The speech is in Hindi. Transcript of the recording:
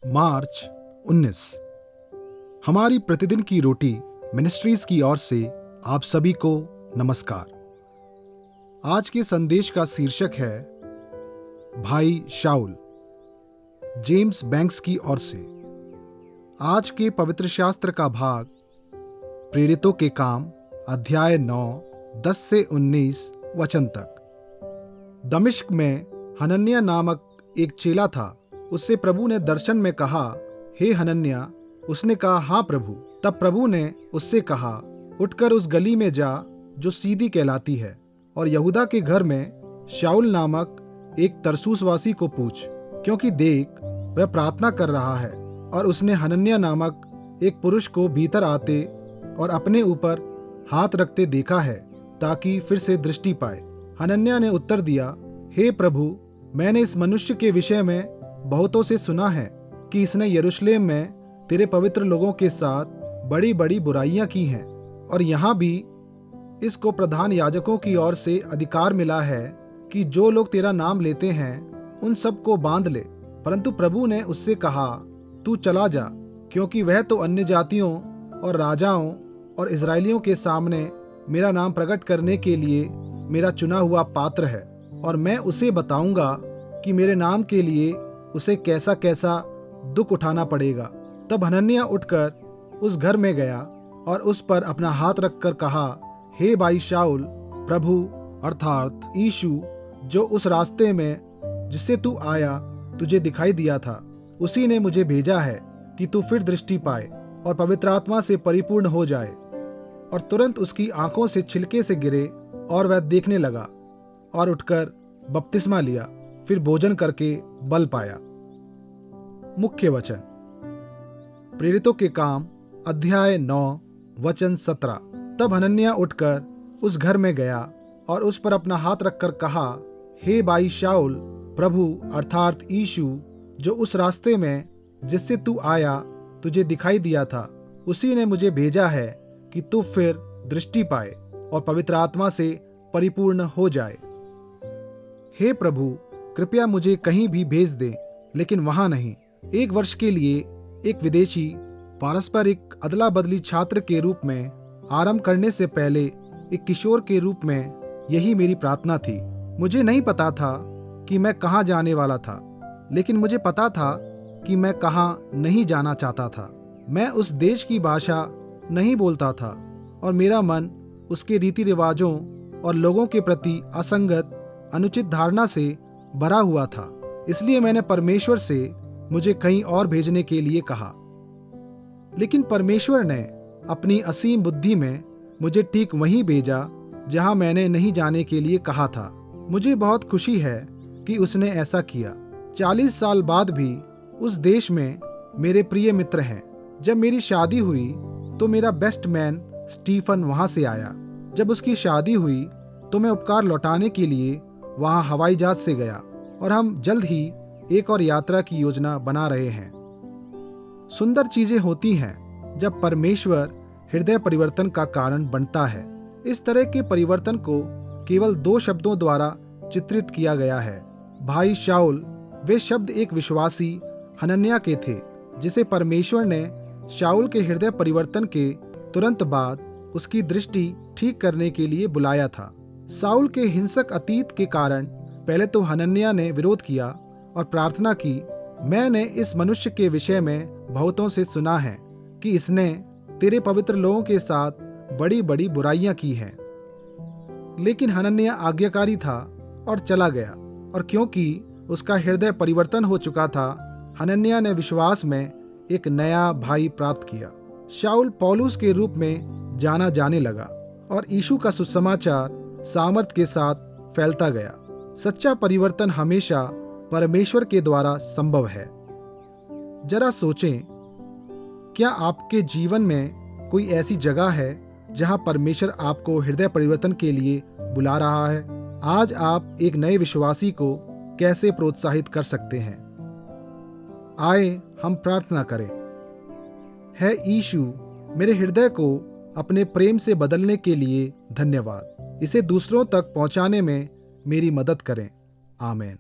मार्च 19। हमारी प्रतिदिन की रोटी मिनिस्ट्रीज की ओर से आप सभी को नमस्कार। आज के संदेश का शीर्षक है भाई शाऊल, जेम्स बैंक्स की ओर से। आज के पवित्र शास्त्र का भाग प्रेरितों के काम अध्याय 9 10 से 19 वचन तक। दमिश्क में हनन्याह नामक एक चेला था। उससे प्रभु ने दर्शन में कहा, हे हनन्याह। उसने कहा, हाँ प्रभु। तब प्रभु ने उससे कहा, उठकर उस गली में जा जो सीधी कहलाती है, और यहूदा के घर में शाऊल नामक एक तरसूसवासी को पूछ, क्योंकि देख वह प्रार्थना कर रहा है। और उसने हनन्याह नामक एक पुरुष को भीतर आते और अपने ऊपर हाथ रखते देखा है, ताकि फिर से दृष्टि पाए। हनन्याह ने उत्तर दिया, हे प्रभु, मैंने इस मनुष्य के विषय में बहुतों से सुना है कि इसने यरूशलेम में तेरे पवित्र लोगों के साथ बड़ी बड़ी बुराइयां की हैं, और यहाँ भी इसको प्रधान याजकों की ओर से अधिकार मिला है कि जो लोग तेरा नाम लेते हैं उन सबको बांध ले। परंतु प्रभु ने उससे कहा, तू चला जा, क्योंकि वह तो अन्य जातियों और राजाओं और इजरायलियों के सामने मेरा नाम प्रकट करने के लिए मेरा चुना हुआ पात्र है, और मैं उसे बताऊंगा कि मेरे नाम के लिए उसे कैसा कैसा दुख उठाना पड़ेगा। तब हनन्याह उठकर उस घर में गया और उस पर अपना हाथ रखकर कहा, हे भाई शाऊल, प्रभु अर्थात यीशु जो उस रास्ते में जिससे तू आया तुझे दिखाई दिया था, उसी ने मुझे भेजा है कि तू फिर दृष्टि पाए और पवित्र आत्मा से परिपूर्ण हो जाए। और तुरंत उसकी आंखों से छिलके से गिरे और वह देखने लगा, और उठकर बपतिस्मा लिया। फिर भोजन करके बल पाया। मुख्य वचन प्रेरितों के काम अध्याय 9 वचन 17। तब हनन्याह उठकर उस घर में गया और उस पर अपना हाथ रखकर कहा, हे भाई शाऊल, प्रभु अर्थात यीशु जो उस रास्ते में जिससे तू आया तुझे दिखाई दिया था, उसी ने मुझे भेजा है कि तू फिर दृष्टि पाए और पवित्र आत्मा से परिपूर्ण हो जाए। हे प्रभु, कृपया मुझे कहीं भी भेज दे, लेकिन वहां नहीं। 1 वर्ष के लिए एक विदेशी पारस्परिक अदला बदली छात्र के रूप में आरंभ करने से पहले एक किशोर के रूप में यही मेरी प्रार्थना थी। मुझे नहीं पता था कि मैं कहाँ जाने वाला था, लेकिन मुझे पता था कि मैं कहाँ नहीं जाना चाहता था। मैं उस देश की भाषा नहीं बोलता था और मेरा मन उसके रीति रिवाजों और लोगों के प्रति असंगत अनुचित धारणा से भरा हुआ था। इसलिए मैंने परमेश्वर से मुझे कहीं और भेजने के लिए कहा, लेकिन परमेश्वर ने अपनी असीम बुद्धि में मुझे ठीक वहीं भेजा जहां मैंने नहीं जाने के लिए कहा था। मुझे बहुत खुशी है कि उसने ऐसा किया। 40 साल बाद भी उस देश में मेरे प्रिय मित्र हैं। जब मेरी शादी हुई तो मेरा बेस्ट मैन स्टीफन वहां से आया। जब उसकी शादी हुई तो मैं उपकार लौटाने के लिए वहां हवाई जहाज से गया, और हम जल्द ही एक और यात्रा की योजना बना रहे हैं। सुंदर चीजें होती हैं जब परमेश्वर हृदय परिवर्तन का कारण बनता है। इस तरह के परिवर्तन को केवल 2 शब्दों द्वारा चित्रित किया गया है। भाई शाऊल, वे शब्द एक विश्वासी हनन्याह के थे, जिसे परमेश्वर ने शाऊल के हृदय परिवर्तन के तुरंत बाद उसकी दृष्टि ठीक करने के लिए बुलाया था। शाऊल के हिंसक अतीत के कारण पहले तो हनन्याह ने विरोध किया और प्रार्थना की, मैंने इस मनुष्य के विषय में बहुतों से सुना है कि इसने तेरे पवित्र लोगों के साथ बड़ी बड़ी बुराइयां की हैं। लेकिन हनन्याह आज्ञाकारी था और चला गया, और क्योंकि उसका हृदय परिवर्तन हो चुका था, हनन्याह ने विश्वास में एक नया भाई प्राप्त किया। शाऊल पौलुस के रूप में जाना जाने लगा और यीशु का सुसमाचार सामर्थ के साथ फैलता गया। सच्चा परिवर्तन हमेशा परमेश्वर के द्वारा संभव है। जरा सोचें, क्या आपके जीवन में कोई ऐसी जगह है जहां परमेश्वर आपको हृदय परिवर्तन के लिए बुला रहा है? आज आप एक नए विश्वासी को कैसे प्रोत्साहित कर सकते हैं? आए हम प्रार्थना करें। है यीशु, मेरे हृदय को अपने प्रेम से बदलने के लिए धन्यवाद। इसे दूसरों तक पहुंचाने में मेरी मदद करें। आमीन।